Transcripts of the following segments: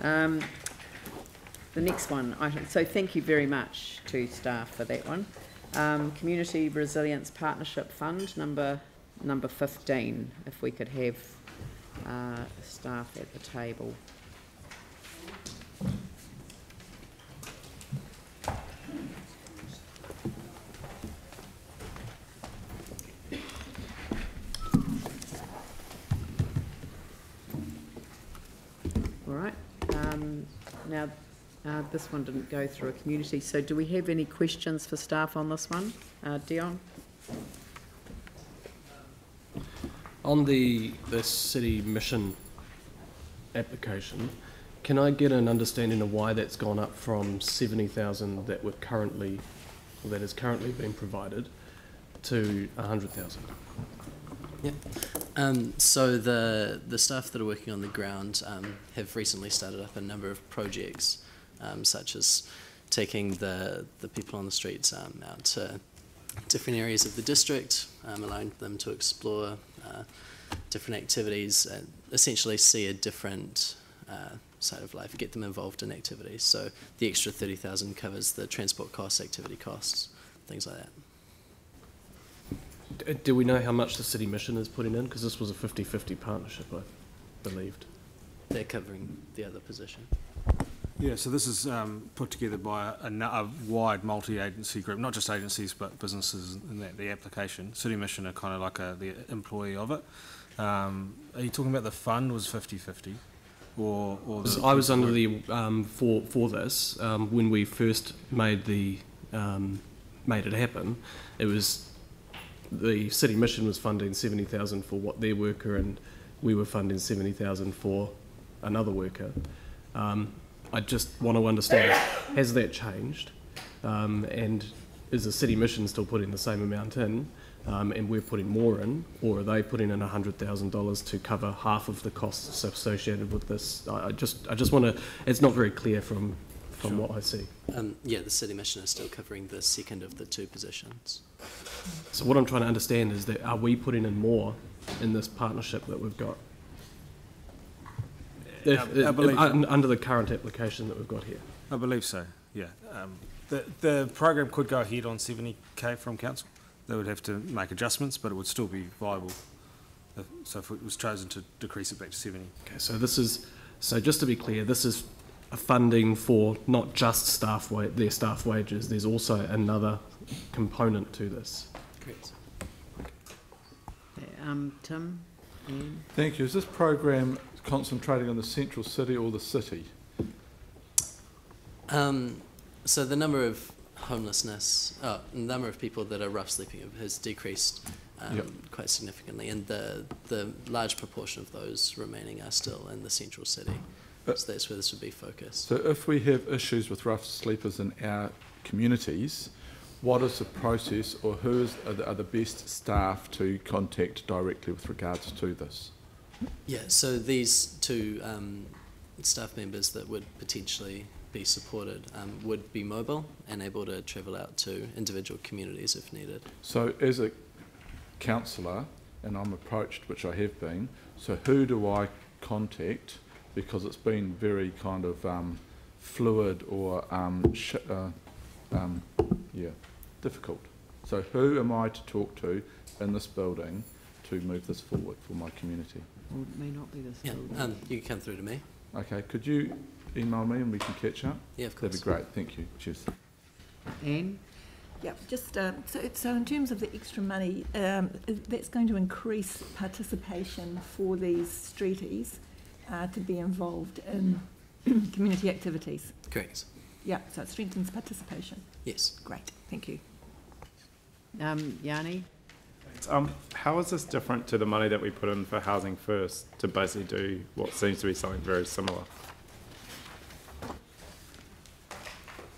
The next one, so thank you very much to staff for that one. Community Resilience Partnership Fund, number 15, if we could have staff at the table. All right. Now, this one didn't go through a community, so do we have any questions for staff on this one? Dion? On the city mission application, can I get an understanding of why that's gone up from 70,000 that is currently being provided to 100,000? Yep. So the staff that are working on the ground have recently started up a number of projects, such as taking the people on the streets out to different areas of the district, allowing them to explore different activities, essentially see a different side of life, get them involved in activities. So the extra 30,000 covers the transport costs, activity costs, things like that. Do we know how much the city mission is putting in? Because this was a 50-50 partnership, I believed. They're covering the other position. Yeah, so this is put together by a wide multi-agency group, not just agencies but businesses in that. The application, City Mission are kind of like the employee of it. Are you talking about the fund was 50-50? Or I was under the, for this, when we first made it happen, it was the City Mission was funding 70,000 for their worker, and we were funding 70,000 for another worker. I just want to understand, has that changed? And is the City Mission still putting the same amount in, and we're putting more in, or are they putting in $100,000 to cover half of the costs associated with this? I just want to, it's not very clear from sure. What I see. Yeah, the City Mission is still covering the second of the two positions. So what I'm trying to understand is that, are we putting in more in this partnership that we've got? Under the current application that we've got here? I believe so, yeah. The program could go ahead on 70k from council. They would have to make adjustments, but it would still be viable. So if it was chosen to decrease it back to 70. Okay, so just to be clear, this is a funding for not just their staff wages. There's also another component to this. Correct. Tim? Ian? Thank you. Is this program concentrating on the central city or the city? So the number of the number of people that are rough sleeping has decreased quite significantly, and the large proportion of those remaining are still in the central city. So that's where this would be focused. So if we have issues with rough sleepers in our communities, what is the process, or who are the best staff to contact directly with regards to this? Yeah, so these two staff members that would potentially be supported would be mobile and able to travel out to individual communities if needed. So as a councillor, and I'm approached, which I have been, so who do I contact? Because it's been very kind of fluid or difficult. So who am I to talk to in this building to move this forward for my community? Well, it may not be this building. You can come through to me. Okay, could you email me and we can catch up? Yeah, of course. That'd be great, thank you. Cheers. Anne? Yeah, just so in terms of the extra money, that's going to increase participation for these streeties to be involved in community activities. Correct. Yeah, so it strengthens participation. Yes. Great, thank you. Yanni? How is this different to the money that we put in for Housing First to basically do what seems to be something very similar?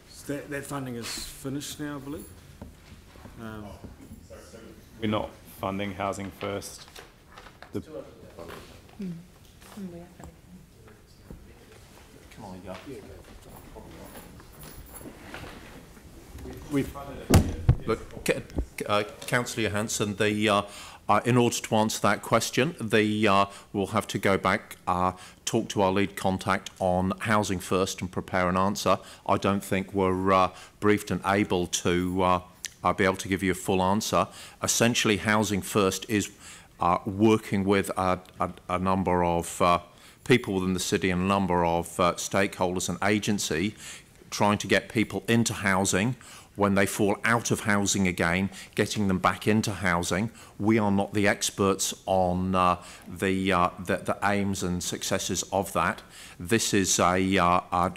So that funding is finished now, I believe. We're not funding Housing First. Look, Councillor Johansson, in order to answer that question, we'll have to go back talk to our lead contact on Housing First and prepare an answer. I don't think we're briefed and able to be able to give you a full answer. Essentially, Housing First is working with a number of people within the city and a number of stakeholders and agency, trying to get people into housing. When they fall out of housing again, getting them back into housing. We are not the experts on the aims and successes of that. This is a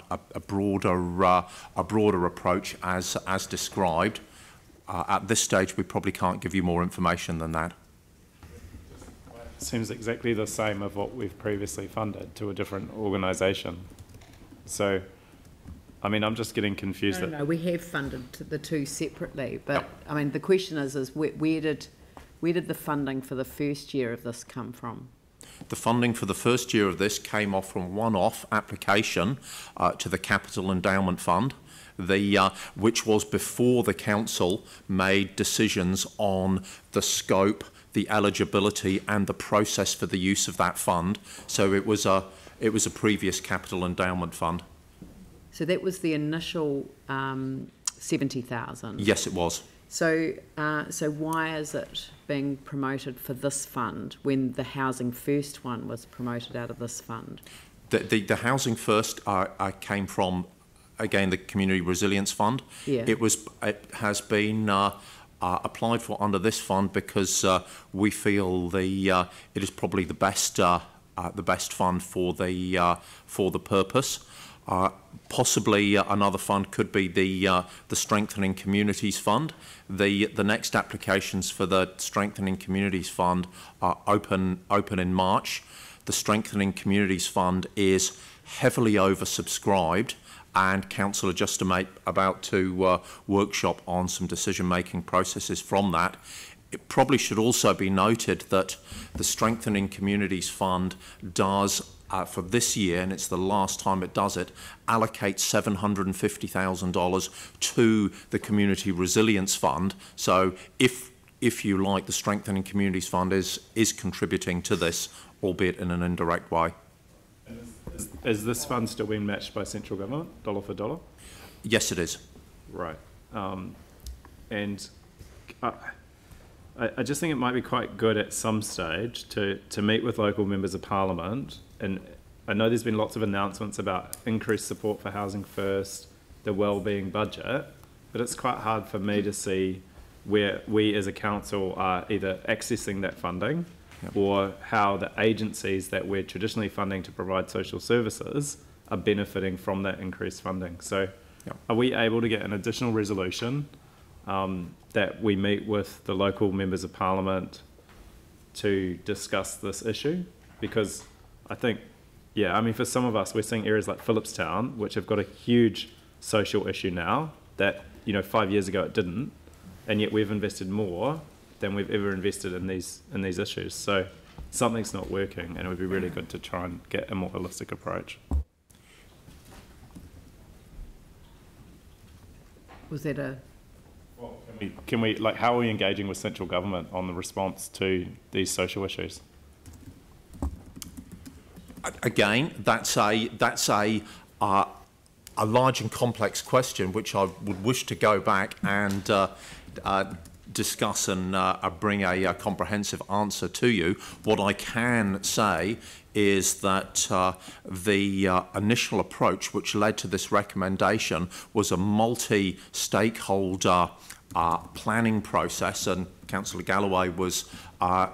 broader approach as described. At this stage, we probably can't give you more information than that. Seems exactly the same of what we've previously funded to a different organisation. So, I mean, I'm just getting confused. No, we have funded the two separately, but I mean, the question is where did the funding for the first year of this come from? The funding for the first year of this came off from one-off application to the Capital Endowment Fund, which was before the council made decisions on the scope, the eligibility, and the process for the use of that fund. So it was a previous Capital Endowment Fund. So that was the initial 70,000. Yes, it was. So why is it being promoted for this fund when the Housing First one was promoted out of this fund? The Housing First came from, again, the Community Resilience Fund. Yeah. It has been applied for under this fund because we feel it is probably the best fund for the purpose. Possibly another fund could be the Strengthening Communities Fund. The next applications for the Strengthening Communities Fund are open in March. The Strengthening Communities Fund is heavily oversubscribed, and council are just about to workshop on some decision-making processes from that. It probably should also be noted that the Strengthening Communities Fund does, for this year, and it's the last time it does it, allocate $750,000 to the Community Resilience Fund. So if you like, the Strengthening Communities Fund is contributing to this, albeit in an indirect way. Is this fund still being matched by central government, dollar for dollar? Yes, it is. Right. And I just think it might be quite good at some stage to meet with local members of parliament. And I know there's been lots of announcements about increased support for Housing First, the wellbeing budget, but it's quite hard for me to see where we as a council are either accessing that funding, yep, or how the agencies that we're traditionally funding to provide social services are benefiting from that increased funding. So yep, are we able to get an additional resolution that we meet with the local members of parliament to discuss this issue? Because I think, yeah, I mean, for some of us, we're seeing areas like Phillipstown, which have got a huge social issue now that, 5 years ago it didn't, and yet we've invested more than we've ever invested in these issues. So something's not working, and it would be really good to try and get a more holistic approach. Was that a... Well, can we how are we engaging with central government on the response to these social issues? Again, that's a large and complex question, which I would wish to go back and discuss and bring a comprehensive answer to you. What I can say is that the initial approach which led to this recommendation was a multi-stakeholder planning process, and Councillor Galloway was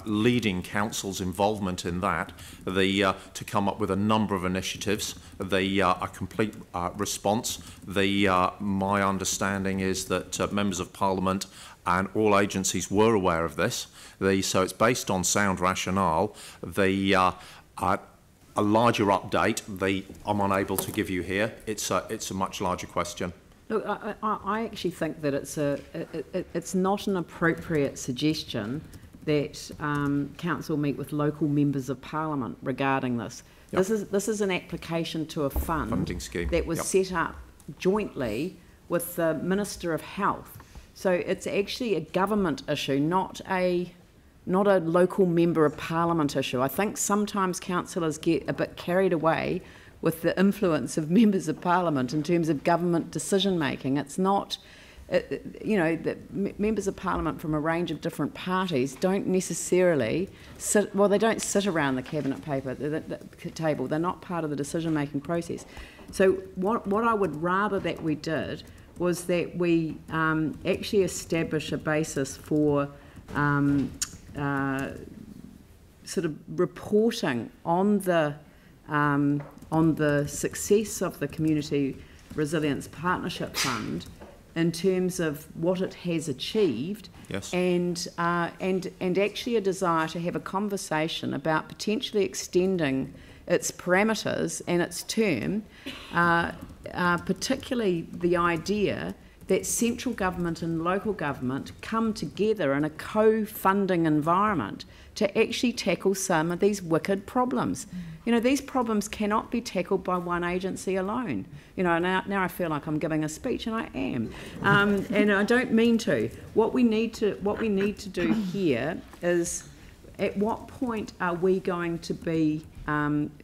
leading council's involvement in that, to come up with a number of initiatives, a complete response. My understanding is that members of Parliament and all agencies were aware of this. So it's based on sound rationale. A larger update, I'm unable to give you here. It's a much larger question. Look, I actually think that it's not an appropriate suggestion that council meet with local members of parliament regarding this. Yep. This is an application to a funding scheme that was set up jointly with the Minister of Health. So it's actually a government issue, not a not a local member of parliament issue. I think sometimes councillors get a bit carried away with the influence of members of parliament in terms of government decision making. It's not, members of parliament from a range of different parties don't necessarily sit, well, they don't sit around the cabinet table. They're not part of the decision making process. So what I would rather that we did was that we actually establish a basis for sort of reporting on the success of the Community Resilience Partnership Fund in terms of what it has achieved, yes, and actually a desire to have a conversation about potentially extending its parameters and its term, particularly the idea that central government and local government come together in a co-funding environment to actually tackle some of these wicked problems. You know, these problems cannot be tackled by one agency alone. You know, now I feel like I'm giving a speech, and I am, and I don't mean to. What we need to do here is, at what point are we going to be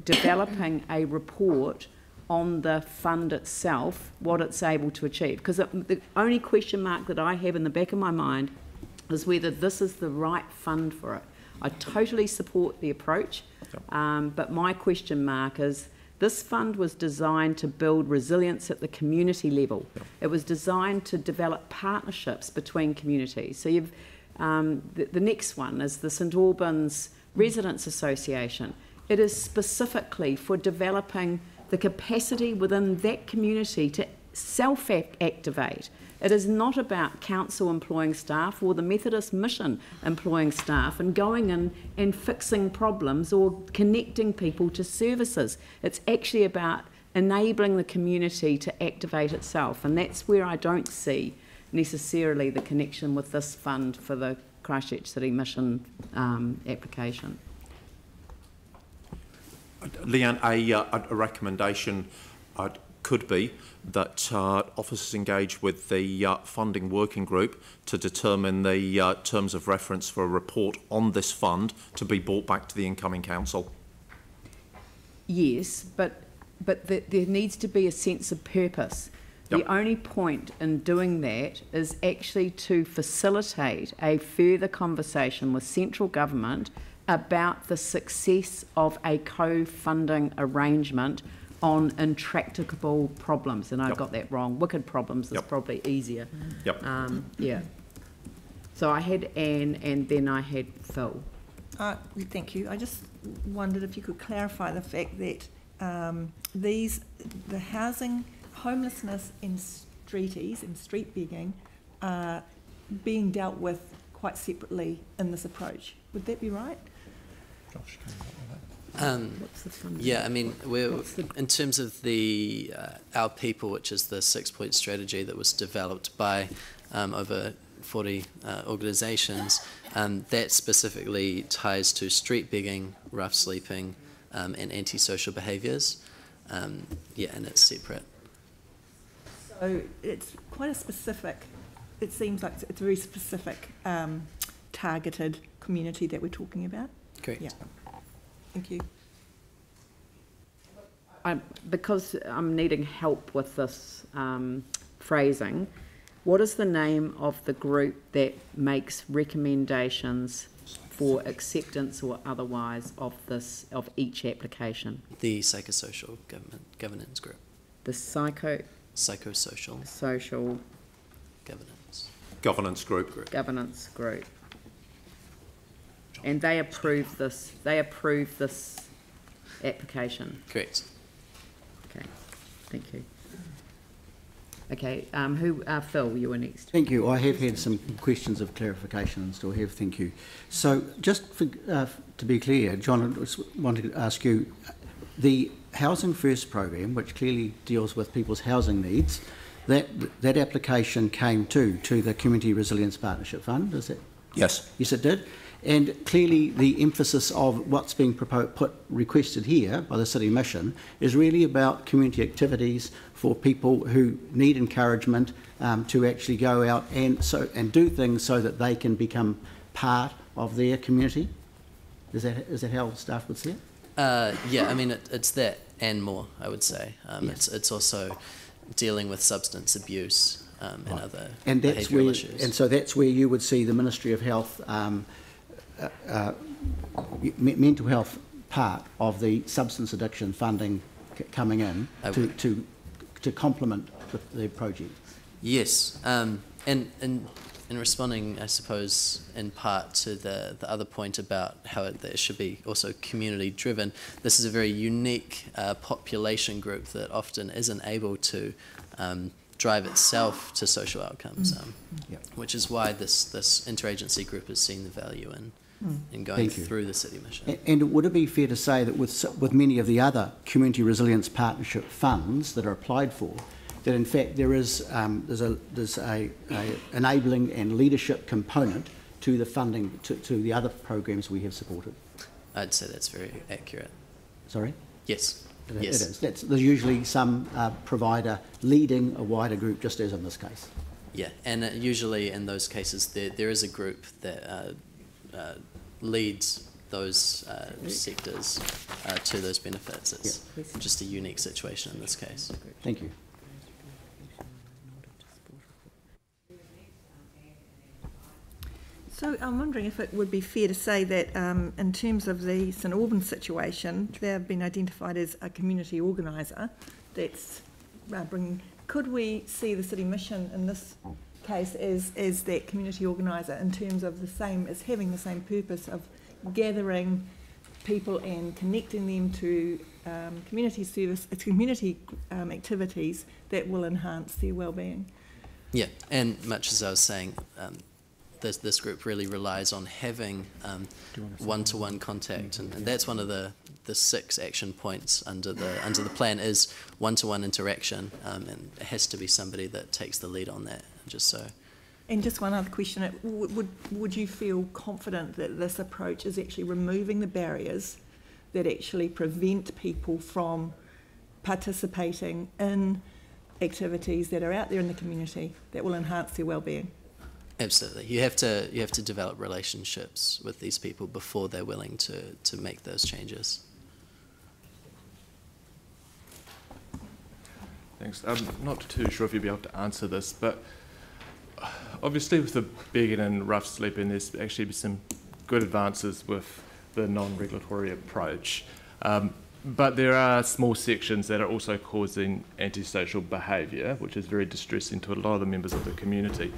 developing a report on the fund itself, what it's able to achieve? Because the only question mark that I have in the back of my mind is whether this is the right fund for it. I totally support the approach, but my question mark is, this fund was designed to build resilience at the community level. It was designed to develop partnerships between communities. So you've the next one is the St Albans Residents Association. It is specifically for developing the capacity within that community to self-activate. It is not about council employing staff or the Methodist Mission employing staff and going in and fixing problems or connecting people to services. It's actually about enabling the community to activate itself, and that's where I don't see necessarily the connection with this fund for the Christchurch City Mission application. Leanne, a recommendation could be that officers engage with the funding working group to determine the terms of reference for a report on this fund to be brought back to the incoming council. Yes, but there needs to be a sense of purpose. The only point in doing that is actually to facilitate a further conversation with central government about the success of a co-funding arrangement on intractable problems. And I got that wrong. Wicked problems is probably easier. Yeah. So I had Anne, and then I had Phil. Thank you. I just wondered if you could clarify the fact that the housing, homelessness in streeties and street begging are being dealt with quite separately in this approach. Would that be right? Josh, can you What's the fund? Yeah, I mean, in terms of the Our People, which is the 6-point strategy that was developed by over 40 organisations, that specifically ties to street begging, rough sleeping, and antisocial behaviours. And it's separate. So it's quite a specific, it seems like it's a very specific targeted community that we're talking about. Correct. Yeah. Thank you. Because I'm needing help with this phrasing, what is the name of the group that makes recommendations for acceptance or otherwise of each application? The Psychosocial Governance Group. The Psychosocial Governance Group. Governance Group. And they approve this. They approve this application. Correct. Okay, thank you. Okay, Phil, you were next. Thank you. I have had some questions of clarification and still have. Thank you. So, just for, to be clear, John, I just wanted to ask you, the Housing First program, which clearly deals with people's housing needs, that application came to the Community Resilience Partnership Fund, is it? Yes. Yes, it did. And clearly the emphasis of what's being requested here by the City Mission is really about community activities for people who need encouragement to actually go out and do things so that they can become part of their community? Is that how staff would see it? Yeah, I mean, it's that and more, I would say. Yes. It's also dealing with substance abuse and other And that's behavioural issues. And so that's where you would see the Ministry of Health, mental health part of the substance addiction funding coming in to complement the project. Yes, and in responding, I suppose, in part to the other point about how it should be also community driven, this is a very unique population group that often isn't able to drive itself to social outcomes, which is why this interagency group has seen the value in going through the city mission. And would it be fair to say that with many of the other community resilience partnership funds that are applied for, that in fact there's a enabling and leadership component to the funding to the other programs we have supported? I'd say that's very accurate. Sorry? Yes. It Yes. is. There's usually some provider leading a wider group, just as in this case. Yeah, and usually in those cases there is a group that leads those sectors to those benefits. It's just a unique situation in this case. Thank you. So I'm wondering if it would be fair to say that in terms of the St Albans situation, they have been identified as a community organiser that's bringing... Could we see the city mission in this case as that community organiser in terms of having the same purpose of gathering people and connecting them to community service, community activities that will enhance their well-being? Yeah, and much as I was saying, this group really relies on having one-to-one contact, and that's one of the 6 action points under the plan is one-to-one interaction, and it has to be somebody that takes the lead on that. And just one other question: would you feel confident that this approach is actually removing the barriers that actually prevent people from participating in activities that are out there in the community that will enhance their well-being? Absolutely. You have to develop relationships with these people before they're willing to make those changes. Thanks. I'm not too sure if you'll be able to answer this, but obviously with the begging and rough sleeping, there's actually been some good advances with the non-regulatory approach. But there are small sections that are also causing antisocial behaviour, which is very distressing to a lot of the members of the community.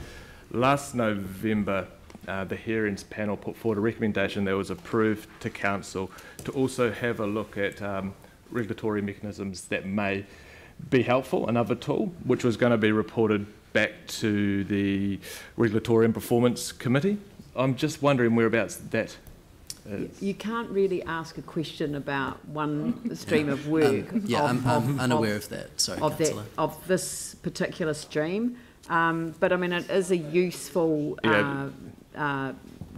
Last November, the hearings panel put forward a recommendation that was approved to council to also have a look at regulatory mechanisms that may be helpful, another tool, which was going to be reported back to the Regulatory and Performance Committee. I'm just wondering whereabouts that is. You can't really ask a question about one stream of work. I'm unaware of that. Sorry, Councillor. Of this particular stream. But I mean, it is a useful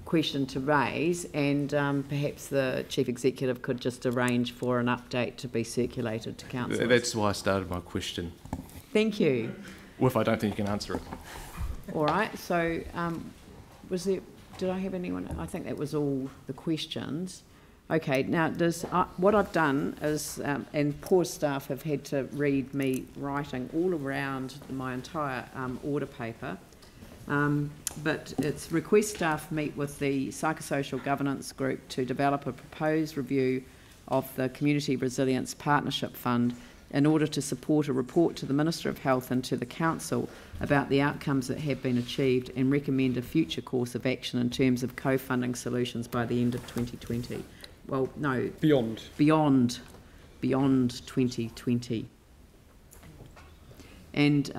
question to raise, and perhaps the Chief Executive could just arrange for an update to be circulated to council. That's why I started my question. Thank you. Well, if I don't think you can answer it. All right. So, did I have anyone? I think that was all the questions. Okay. Now, what I've done is, and poor staff have had to read me writing all around my entire order paper. But it's request staff meet with the Psychosocial Governance Group to develop a proposed review of the Community Resilience Partnership Fund in order to support a report to the Minister of Health and to the Council about the outcomes that have been achieved and recommend a future course of action in terms of co-funding solutions by the end of 2020. Well, no. Beyond 2020. And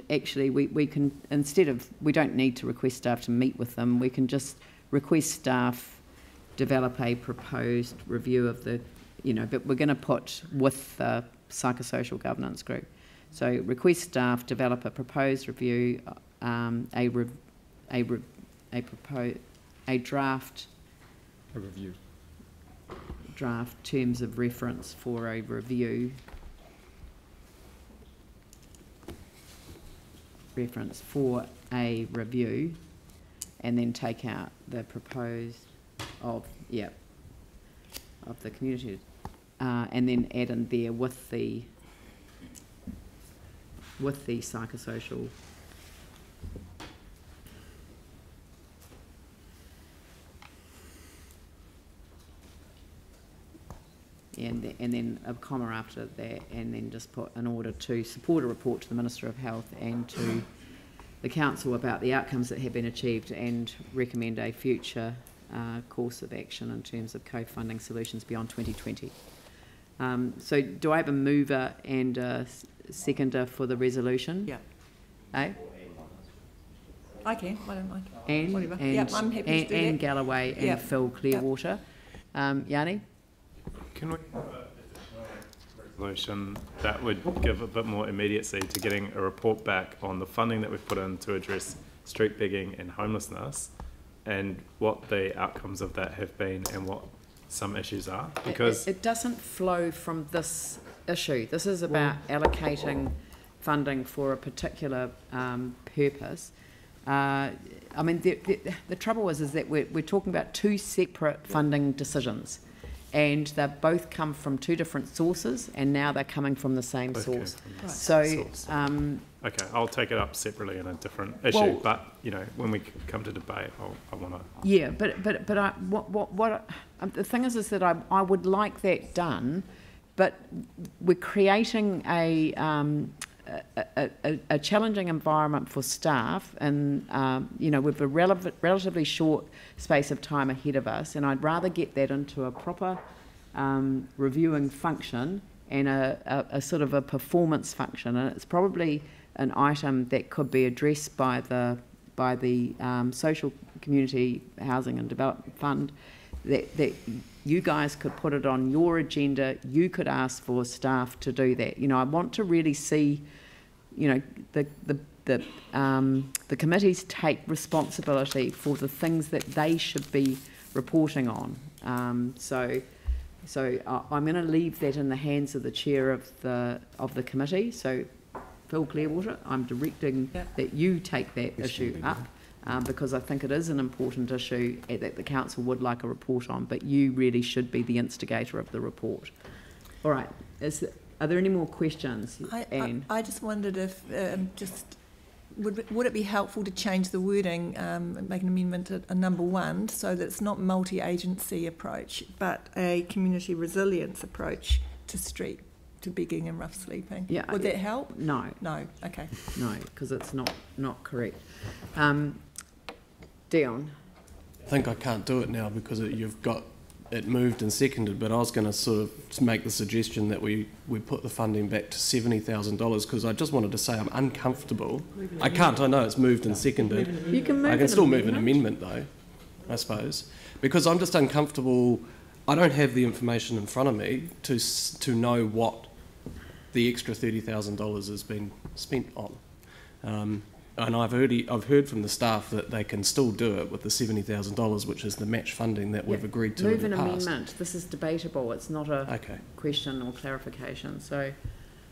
actually we can, we don't need to request staff to meet with them, we can just request staff develop a proposed review of the, but we're going to put with the Psychosocial Governance Group. So request staff develop a proposed review, draft terms of reference for a review. and then take out the proposed of the community, and then add in there with the psychosocial. And then a comma after that, and then just put in order to support a report to the Minister of Health and to the Council about the outcomes that have been achieved and recommend a future course of action in terms of co-funding solutions beyond 2020. So do I have a mover and a seconder for the resolution? Yeah. Eh? I can, I don't mind. Anne, Whatever. and, Yeah, I'm happy to do Anne that. Galloway and Yeah. Phil Clearwater. Yanni? Can we have a resolution that would give a bit more immediacy to getting a report back on the funding that we've put in to address street begging and homelessness, and what the outcomes of that have been and what some issues are? Because it doesn't flow from this issue. This is about allocating funding for a particular purpose. I mean, the trouble is that we're talking about two separate funding decisions, and they both come from two different sources, and now they're coming from the same source. Right. So, okay, I'll take it up separately in a different issue. Well, but you know, when we come to debate, I want to. yeah, but the thing is that I would like that done, but we're creating a challenging environment for staff, and with a relatively short space of time ahead of us, and I'd rather get that into a proper reviewing function and a sort of a performance function, and it's probably an item that could be addressed by the Social Community Housing and Development Fund, that you guys could put it on your agenda. You could ask for staff to do that. I want to really see, the committees take responsibility for the things that they should be reporting on. So I'm going to leave that in the hands of the chair of the committee. So, Phil Clearwater, I'm directing that you take that issue up. Because I think it is an important issue that the council would like a report on, but you really should be the instigator of the report. All right. Are there any more questions, Anne? I just wondered if would it be helpful to change the wording, make an amendment to number 1, so that it's not multi-agency approach, but a community resilience approach to begging and rough sleeping. Yeah. Would that help? No. No. Okay. No, because it's not correct. Dion? I think I can't do it now because you've got it moved and seconded, but I was going to sort of make the suggestion that we put the funding back to $70,000, because I just wanted to say I'm uncomfortable. I can't, I know it's moved and seconded. You can move I can still move an amendment though, I suppose, because I'm just uncomfortable. I don't have the information in front of me to know what the extra $30,000 has been spent on. And I've heard from the staff that they can still do it with the $70,000, which is the match funding that we've agreed to move in the an past. amendment. This is debatable. It's not a question or clarification. So,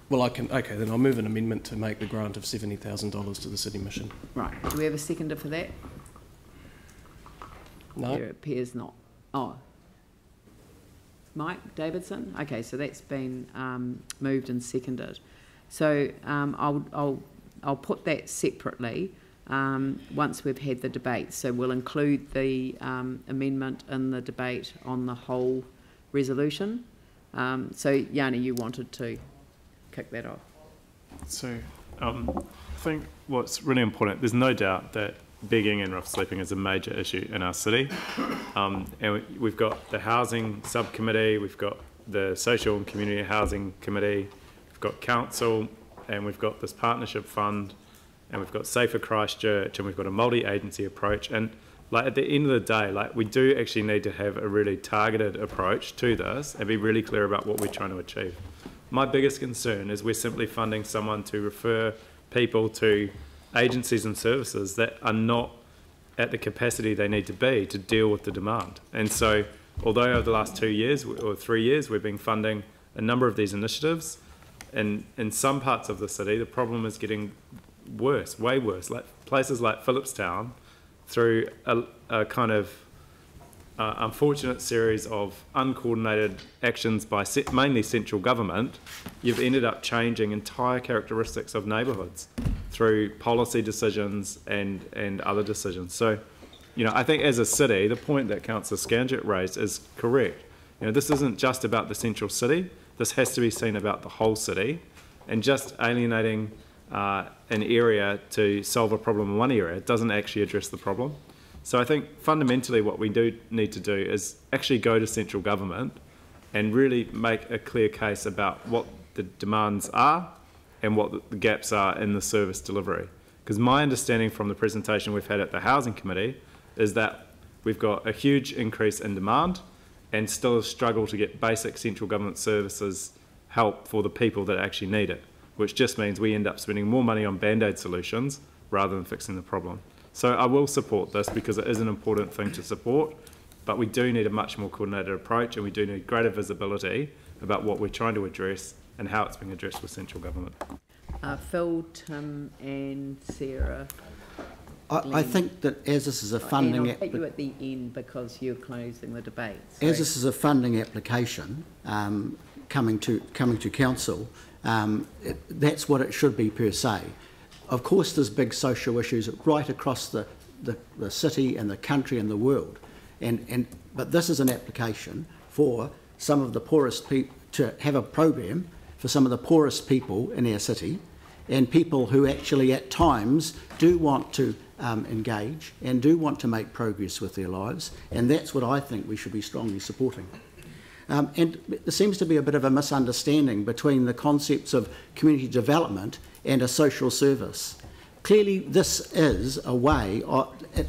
well, I can. Okay, then I'll move an amendment to make the grant of $70,000 to the City Mission. right. Do we have a seconder for that? No. There appears not. Oh. Mike Davidson? Okay, so that's been moved and seconded. So I'll put that separately once we've had the debate. So we'll include the amendment in the debate on the whole resolution. So Yanni, you wanted to kick that off. So I think what's really important, there's no doubt that begging and rough sleeping is a major issue in our city. And we've got the housing subcommittee, we've got the social and community housing committee, we've got council, and we've got this partnership fund, and we've got Safer Christchurch, and we've got a multi-agency approach. And at the end of the day, we do actually need to have a really targeted approach to this and be really clear about what we're trying to achieve. My biggest concern is we're simply funding someone to refer people to agencies and services that are not at the capacity they need to be to deal with the demand. And so, although over the last 2 years or 3 years we've been funding a number of these initiatives, and in some parts of the city the problem is getting worse, way worse. Like places like Phillipstown, through a kind of unfortunate series of uncoordinated actions by mainly central government, you've ended up changing entire characteristics of neighbourhoods through policy decisions and other decisions. So, you know, I think as a city, the point that Councillor Scanget raised is correct. You know, this isn't just about the central city. This has to be seen about the whole city, and just alienating an area to solve a problem in one area doesn't actually address the problem. So I think fundamentally what we do need to do is actually go to central government and really make a clear case about what the demands are and what the gaps are in the service delivery. Because my understanding from the presentation we've had at the Housing Committee is that we've got a huge increase in demand and still a struggle to get basic central government services help for the people that actually need it, which just means we end up spending more money on band-aid solutions rather than fixing the problem. So I will support this because it is an important thing to support, but we do need a much more coordinated approach, and we do need greater visibility about what we're trying to address and how it's being addressed with central government. Phil, Tim and Sarah. I think that as this is a funding... And I'll take you at the end because you're closing the debate. So. As this is a funding application coming to council, that's what it should be per se. Of course, there's big social issues right across the city and the country and the world, but this is an application for some of the poorest people, to have a program for some of the poorest people in our city, and people who actually at times do want to engage and do want to make progress with their lives, and that's what I think we should be strongly supporting. And there seems to be a bit of a misunderstanding between the concepts of community development and a social service. Clearly, this is a way,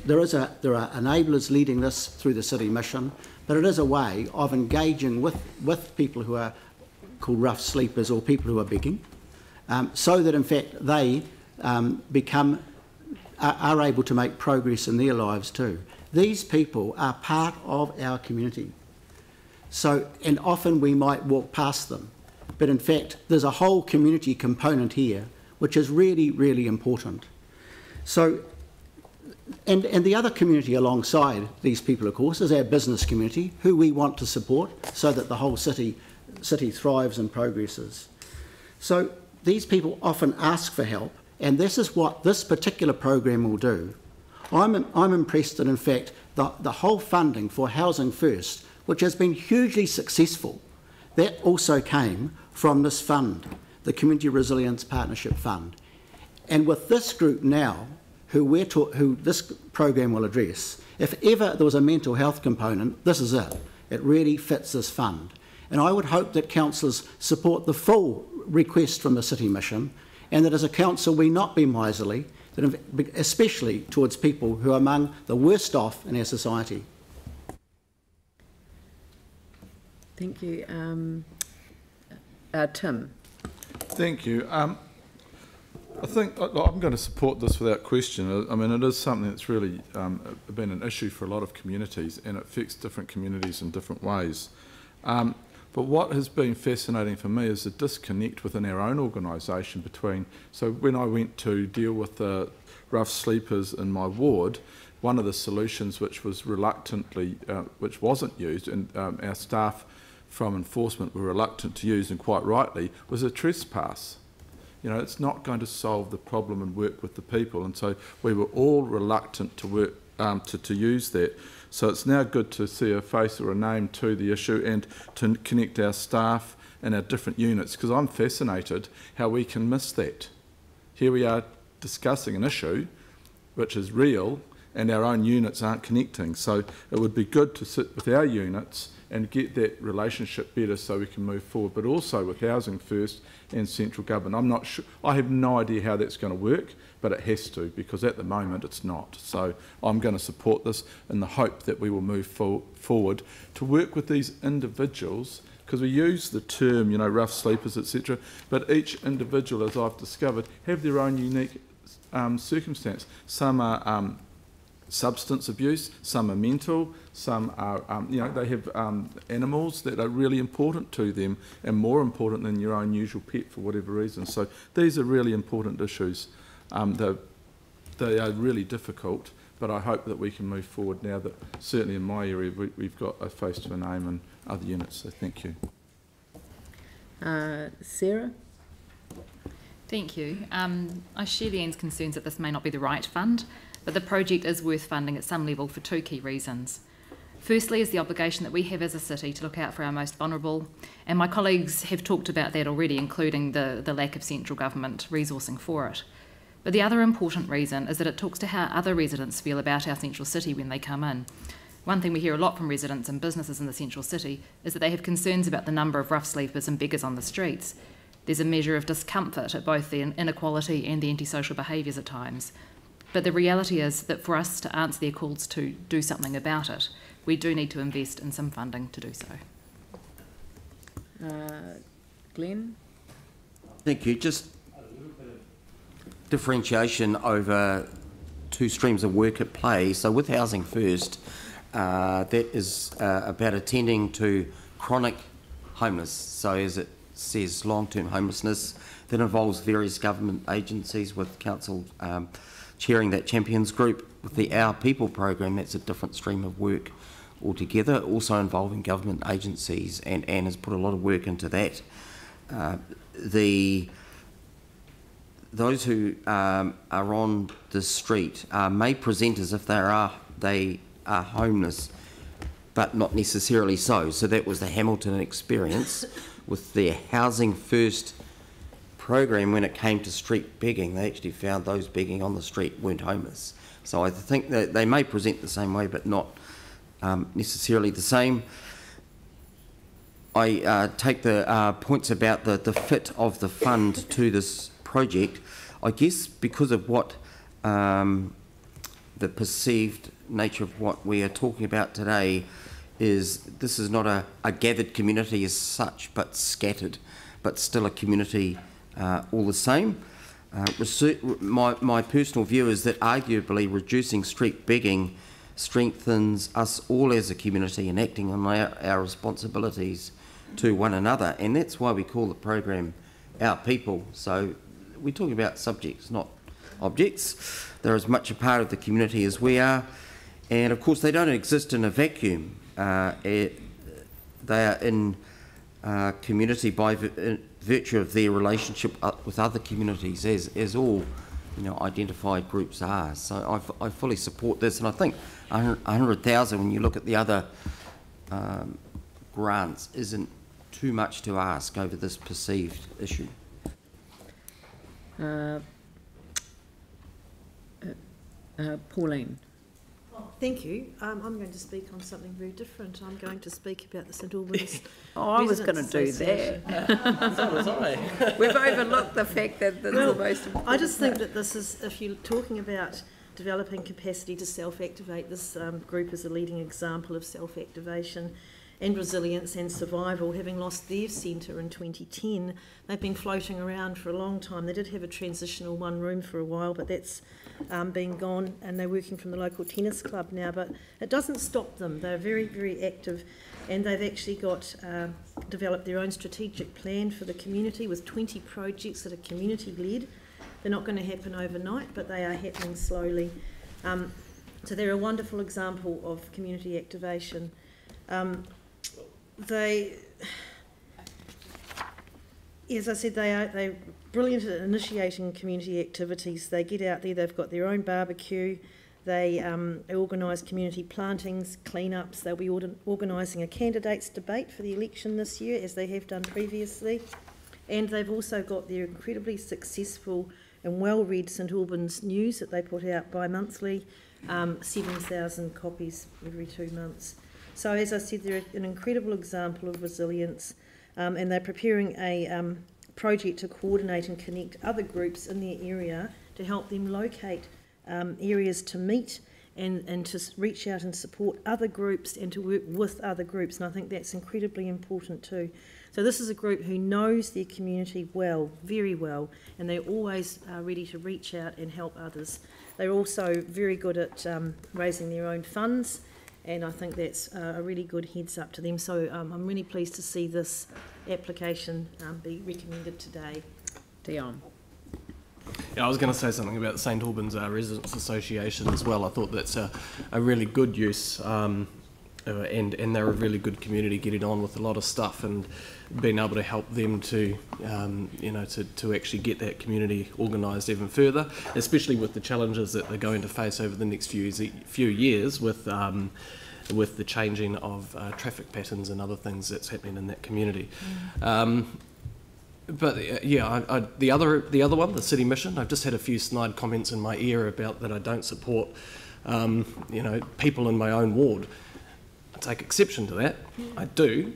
there are enablers leading this through the city mission, but it is a way of engaging with people who are called rough sleepers or people who are begging, so that in fact they are able to make progress in their lives too. These people are part of our community. So, and often we might walk past them, but in fact there's a whole community component here which is really, really important. So, and the other community alongside these people, of course, is our business community, who we want to support so that the whole city thrives and progresses. So these people often ask for help, and this is what this particular program will do. I'm impressed that in fact the whole funding for Housing First, which has been hugely successful, that also came from this fund, the Community Resilience Partnership Fund. And with this group now, who this program will address, if ever there was a mental health component, this is it. It really fits this fund. And I would hope that councillors support the full request from the City Mission, and that as a council we not be miserly, especially towards people who are among the worst off in our society. Thank you. Tim. Thank you. I think I'm going to support this without question. I mean, it is something that's really been an issue for a lot of communities, and it affects different communities in different ways. But what has been fascinating for me is the disconnect within our own organisation between, so when I went to deal with the rough sleepers in my ward, one of the solutions which was which wasn't used, and our staff from enforcement were reluctant to use, and quite rightly, was a trespass. You know, it's not going to solve the problem and work with the people, and so we were all reluctant to work to use that. So it's now good to see a face or a name to the issue and to connect our staff and our different units, because I'm fascinated how we can miss that. Here we are discussing an issue which is real, and our own units aren't connecting. So it would be good to sit with our units and get that relationship better so we can move forward, but also with Housing First and central government. I'm not sure, I have no idea how that's going to work, but it has to, because at the moment it's not. So I'm going to support this in the hope that we will move forward to work with these individuals, because we use the term, you know, rough sleepers, etc., but each individual, as I've discovered, have their own unique circumstance. Some are substance abuse, some are mental, some are, you know, they have animals that are really important to them and more important than your own usual pet for whatever reason. So these are really important issues. They are really difficult, but I hope that we can move forward now that certainly in my area we've got a face to a name and other units. So thank you. Sarah? Thank you. I share the Anne's concerns that this may not be the right fund, but the project is worth funding at some level for two key reasons. Firstly is the obligation that we have as a city to look out for our most vulnerable, and my colleagues have talked about that already, including the lack of central government resourcing for it. But the other important reason is that it talks to how other residents feel about our central city when they come in. One thing we hear a lot from residents and businesses in the central city is that they have concerns about the number of rough sleepers and beggars on the streets. There's a measure of discomfort at both the inequality and the antisocial behaviours at times. But the reality is that for us to answer their calls to do something about it, we do need to invest in some funding to do so. Glenn? Thank you. Just differentiation over two streams of work at play. So with Housing First, that is about attending to chronic homeless. So as it says, long-term homelessness, that involves various government agencies with council chairing that champions group. With the Our People program, that's a different stream of work altogether, also involving government agencies, and Anne has put a lot of work into that. Those who are on the street may present as if they are homeless, but not necessarily so. So that was the Hamilton experience with their Housing First program. When it came to street begging, they actually found those begging on the street weren't homeless. So I think that they may present the same way, but not necessarily the same. I take the points about the fit of the fund to this project. I guess because of what the perceived nature of what we are talking about today is, this is not a gathered community as such, but scattered, but still a community all the same. My personal view is that arguably reducing street begging strengthens us all as a community and acting on our responsibilities to one another, and that's why we call the program Our People. So we're talking about subjects, not objects. They're as much a part of the community as we are, and of course they don't exist in a vacuum. They are in community by virtue of their relationship with other communities, as all identified groups are. So I fully support this, and I think 100,000, when you look at the other grants, isn't too much to ask over this perceived issue. Pauline. Thank you. I'm going to speak on something very different. I'm going to speak about the St Albans. I was going to do that. So was I. We've overlooked the fact that that's the most important. I just think that this is, if you're talking about developing capacity to self-activate, this group is a leading example of self-activation and resilience and survival. Having lost their centre in 2010, they've been floating around for a long time. They did have a transitional one room for a while, but that's been gone, and they're working from the local tennis club now, but it doesn't stop them. They're very, very active, and they've actually got developed their own strategic plan for the community with 20 projects that are community-led. They're not going to happen overnight, but they are happening slowly. So they're a wonderful example of community activation. As I said, they're brilliant at initiating community activities. They get out there, they've got their own barbecue, they organise community plantings, clean-ups. They'll be organising a candidates debate for the election this year, as they have done previously. And they've also got their incredibly successful and well-read St Albans news that they put out bi-monthly, 7,000 copies every 2 months. So as I said, they're an incredible example of resilience, and they're preparing a project to coordinate and connect other groups in their area to help them locate areas to meet and to reach out and support other groups and to work with other groups, and I think that's incredibly important too. So this is a group who knows their community well, very well, and they're always ready to reach out and help others. They're also very good at raising their own funds, and I think that's a really good heads up to them. So I'm really pleased to see this application be recommended today. Dion. Yeah, I was going to say something about the St Albans Residents Association as well. I thought that's a really good use, and they're a really good community, getting on with a lot of stuff and being able to help them to, to actually get that community organised even further, especially with the challenges that they're going to face over the next few years with the changing of traffic patterns and other things that's happening in that community. But yeah, the other one, the city mission, I've just had a few snide comments in my ear about that I don't support, people in my own ward. I take exception to that. I do.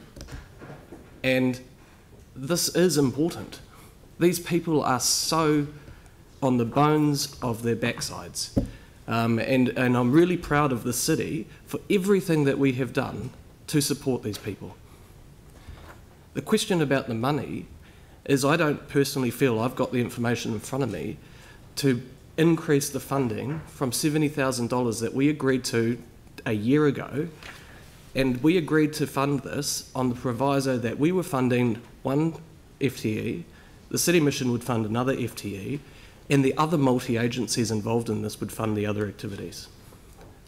And this is important. These people are so on the bones of their backsides. And I'm really proud of the city for everything that we have done to support these people. The question about the money is I don't personally feel I've got the information in front of me to increase the funding from $70,000 that we agreed to a year ago, and we agreed to fund this on the proviso that we were funding one FTE, the City Mission would fund another FTE, and the other multi-agencies involved in this would fund the other activities.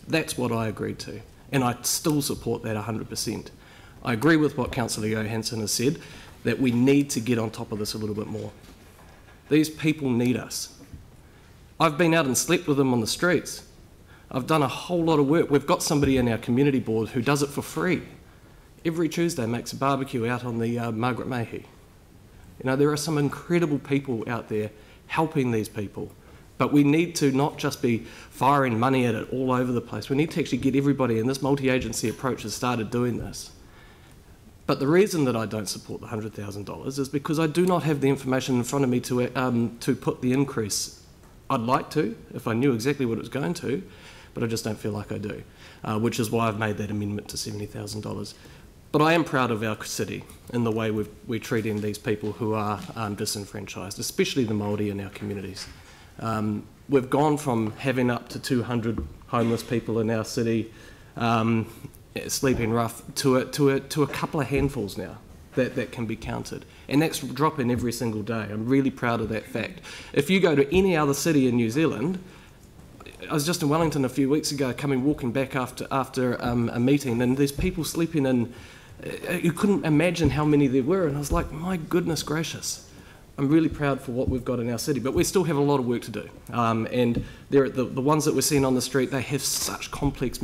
That's what I agreed to, and I still support that 100%. I agree with what Councillor Johansson has said, that we need to get on top of this a little bit more. These people need us. I've been out and slept with them on the streets. I've done a whole lot of work. We've got somebody in our community board who does it for free. Every Tuesday makes a barbecue out on the Margaret Mayhew. There are some incredible people out there helping these people, but we need to not just be firing money at it all over the place. We need to actually get everybody, and this multi-agency approach has started doing this. But the reason that I don't support the $100,000 is because I do not have the information in front of me to put the increase. I'd like to, if I knew exactly what it was going to, but I just don't feel like I do, which is why I've made that amendment to $70,000. But I am proud of our city in the way we're treating these people who are disenfranchised, especially the Māori in our communities. We've gone from having up to 200 homeless people in our city, sleeping rough, to a couple of handfuls now that can be counted. And that's dropping every single day. I'm really proud of that fact. If you go to any other city in New Zealand, I was just in Wellington a few weeks ago, walking back after a meeting, and there's people sleeping in, you couldn't imagine how many there were, and I was like, my goodness gracious. I'm really proud for what we've got in our city, but we still have a lot of work to do. And the ones that we're seeing on the street, they have such complex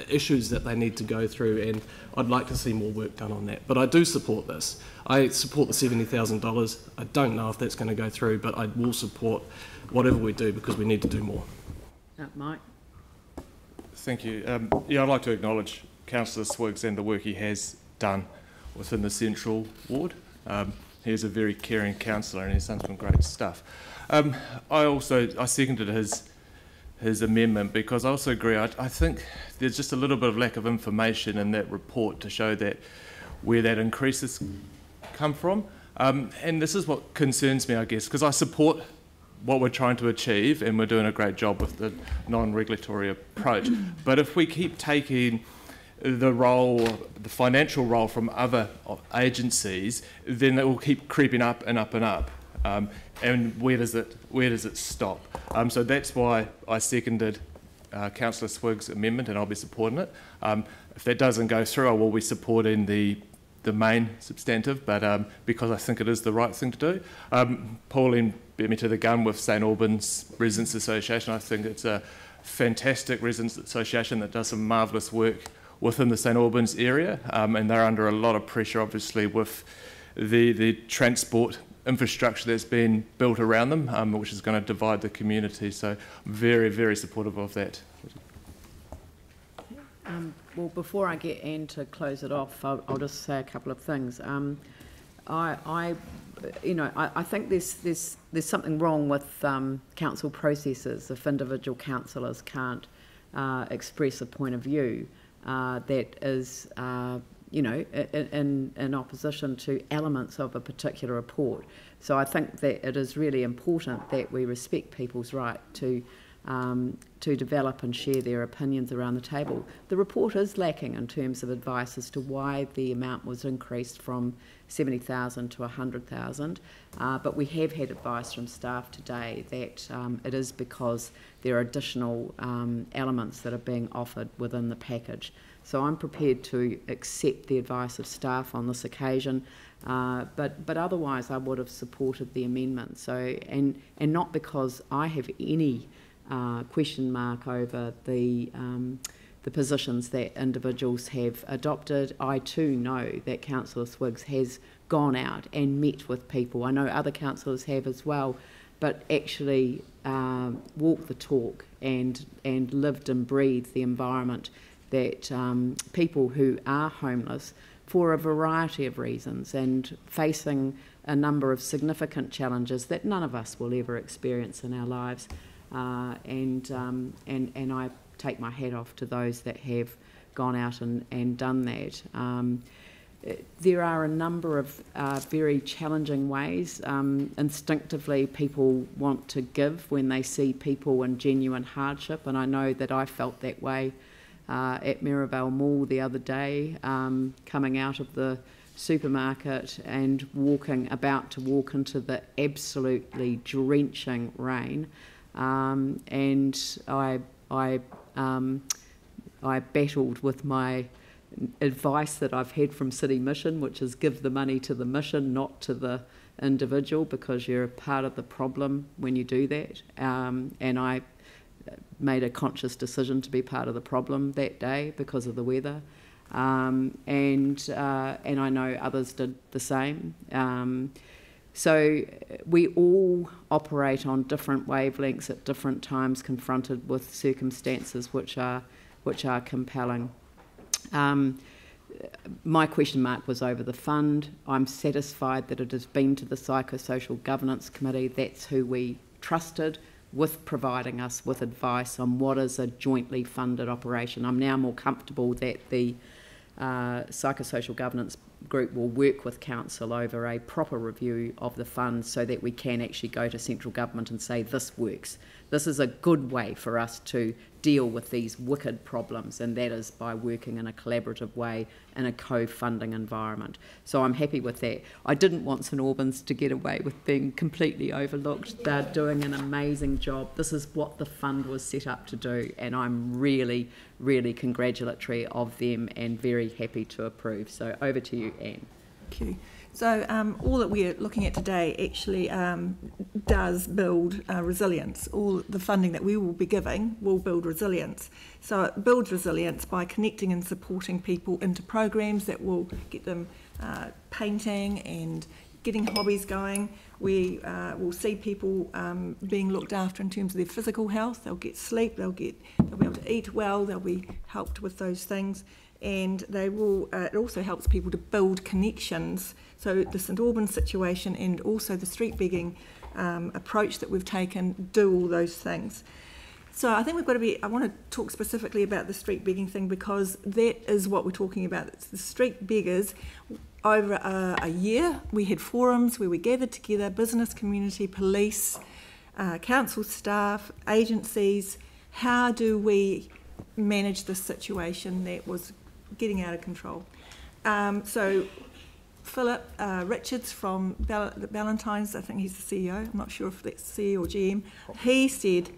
issues that they need to go through, and I'd like to see more work done on that. But I do support this. I support the $70,000. I don't know if that's going to go through, but I will support whatever we do because we need to do more. Mike? Thank you. I'd like to acknowledge Councillor Swiggs and the work he has done within the Central Ward. He's a very caring councillor and he's done some great stuff. I seconded his amendment because I also agree. I think there's just a little bit of lack of information in that report to show that where that increase has come from. And this is what concerns me, I guess, because I support what we're trying to achieve and we're doing a great job with the non-regulatory approach. But if we keep taking the financial role from other agencies, then it will keep creeping up and up and up. And where does it stop? So that's why I seconded Councillor Swiggs' amendment, and I'll be supporting it. If that doesn't go through, I will be supporting the main substantive, but because I think it is the right thing to do. Pauline beat me to the gun with St Albans Residents Association. I think it's a fantastic residents association that does some marvellous work within the St Albans area, and they're under a lot of pressure, obviously, with the transport infrastructure that's been built around them, which is going to divide the community. So very, very supportive of that. Well, before I get Anne to close it off, I'll just say a couple of things. I think there's something wrong with council processes if individual councillors can't express a point of view that is, in opposition to elements of a particular report. So I think that it is really important that we respect people's right to develop and share their opinions around the table. The report is lacking in terms of advice as to why the amount was increased from 70,000 to 100,000, but we have had advice from staff today that it is because there are additional elements that are being offered within the package. So I'm prepared to accept the advice of staff on this occasion, but otherwise I would have supported the amendment. So and not because I have any question mark over the positions that individuals have adopted. I too know that Councillor Swiggs has gone out and met with people. I know other councillors have as well, but actually walked the talk and lived and breathed the environment that people who are homeless for a variety of reasons and facing a number of significant challenges that none of us will ever experience in our lives. And I take my hat off to those that have gone out and done that. There are a number of very challenging ways. Instinctively, people want to give when they see people in genuine hardship, and I know that I felt that way at Mirabelle Mall the other day, coming out of the supermarket and about to walk into the absolutely drenching rain, and I battled with my advice that I've had from City Mission, which is give the money to the mission, not to the individual, because you're a part of the problem when you do that. And I made a conscious decision to be part of the problem that day because of the weather. And I know others did the same. So we all operate on different wavelengths at different times, confronted with circumstances which are compelling. My question mark was over the fund. I'm satisfied that it has been to the Psychosocial Governance Committee. That's who we trusted with providing us with advice on what is a jointly funded operation. I'm now more comfortable that the Psychosocial Governance Group will work with Council over a proper review of the fund so that we can actually go to central government and say this works. This is a good way for us to deal with these wicked problems, and that is by working in a collaborative way in a co-funding environment. So I'm happy with that. I didn't want St Albans to get away with being completely overlooked. They're doing an amazing job. This is what the fund was set up to do, and I'm really, really congratulatory of them and very happy to approve. So over to you, Anne. Thank you. So all that we're looking at today actually does build resilience. All the funding that we will be giving will build resilience. So it builds resilience by connecting and supporting people into programs that will get them painting and getting hobbies going. We will see people being looked after in terms of their physical health. They'll get sleep, they'll be able to eat well, they'll be helped with those things. And they will. It also helps people to build connections. So the St Albans situation and also the street begging approach that we've taken do all those things. So I think we've got to be. I want to talk specifically about the street begging thing because that is what we're talking about. It's the street beggars. Over a year, we had forums where we gathered together business, community, police, council staff, agencies. How do we manage this situation that was getting out of control? So Philip Richards from the Ballantynes, I think he's the CEO, I'm not sure if that's CEO or GM, he said,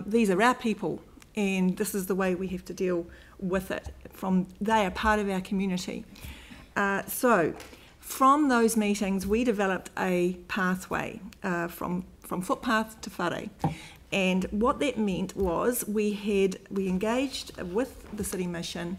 these are our people and this is the way we have to deal with it. They are part of our community. So from those meetings, we developed a pathway from footpath to whare. And what that meant was we engaged with the City Mission,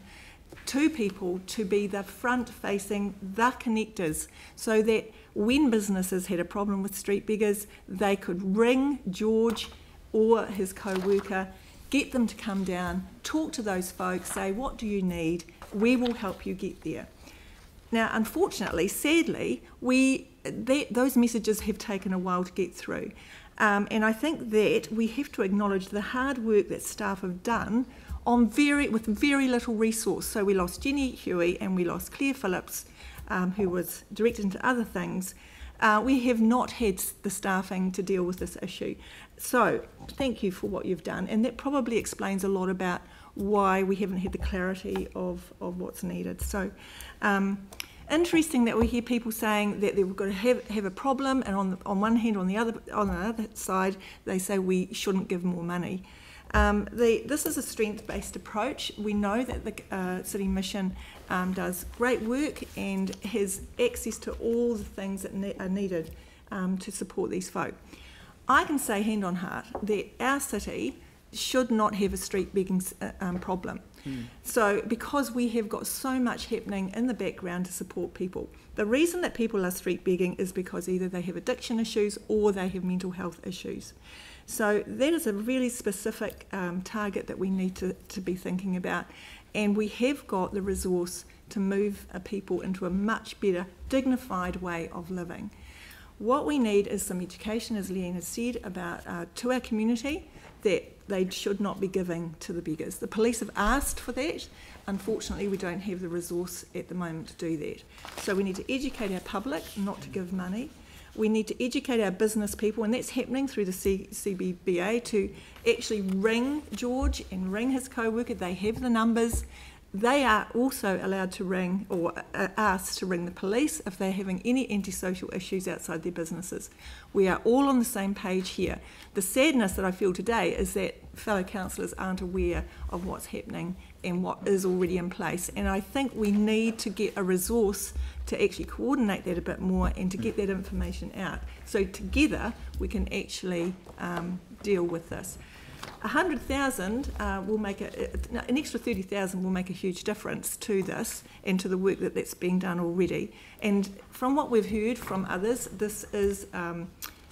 2 people to be the front-facing, the connectors, so that when businesses had a problem with street beggars, they could ring George or his co-worker, get them to come down, talk to those folks, say, what do you need? We will help you get there. Now, unfortunately, sadly, those messages have taken a while to get through. And I think that we have to acknowledge the hard work that staff have done with very little resource. So we lost Jenny Huey and we lost Claire Phillips, who was directed into other things. We have not had the staffing to deal with this issue. So thank you for what you've done. And that probably explains a lot about why we haven't had the clarity of what's needed. So interesting that we hear people saying that they've got to have a problem, and on one hand, on the other side, they say we shouldn't give more money. This is a strength-based approach. We know that the City Mission does great work and has access to all the things that are needed to support these folk. I can say hand on heart that our city should not have a street begging problem. So because we have got so much happening in the background to support people. The reason that people are street begging is because either they have addiction issues or they have mental health issues. So that is a really specific target that we need to be thinking about, and we have got the resource to move people into a much better, dignified way of living. What we need is some education, as Leanne has said, about to our community, that they should not be giving to the beggars. The police have asked for that. Unfortunately, we don't have the resource at the moment to do that. So we need to educate our public not to give money. We need to educate our business people, and that's happening through the CBBA, to actually ring George and ring his co-worker. They have the numbers. They are also allowed to ring, or asked to ring, the police if they're having any antisocial issues outside their businesses. We are all on the same page here. The sadness that I feel today is that fellow councillors aren't aware of what's happening and what is already in place. And I think we need to get a resource to actually coordinate that a bit more and to get that information out. So together we can actually deal with this. 100,000 will make an extra 30,000 will make a huge difference to this and to the work that's being done already. And from what we've heard from others, this is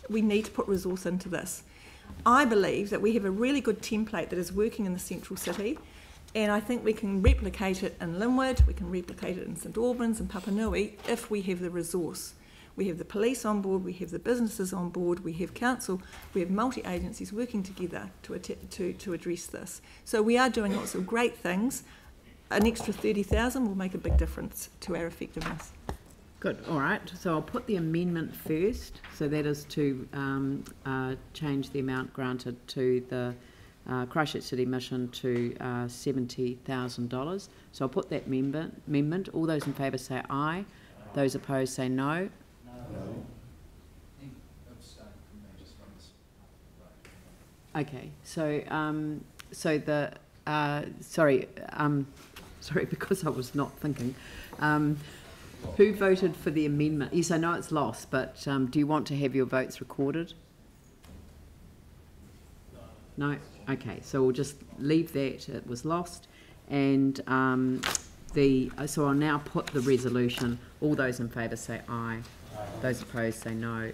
we need to put resource into this. I believe that we have a really good template that is working in the central city, and I think we can replicate it in Linwood, we can replicate it in St Albans and Papanui if we have the resource. We have the police on board, we have the businesses on board, we have council, we have multi-agencies working together to address this. So we are doing lots of great things. An extra 30,000 will make a big difference to our effectiveness. Good, all right. So I'll put the amendment first. So that is to change the amount granted to the Christchurch City Mission to $70,000. So I'll put that amendment. All those in favour say aye. Those opposed say no. Okay, so sorry, because I was not thinking. Who voted for the amendment? Yes, I know it's lost, but do you want to have your votes recorded? No? Okay, so we'll just leave that. It was lost. And so I'll now put the resolution. All those in favour say aye. Those opposed say no.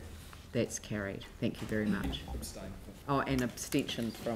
That's carried. Thank you very much. Oh, and abstention from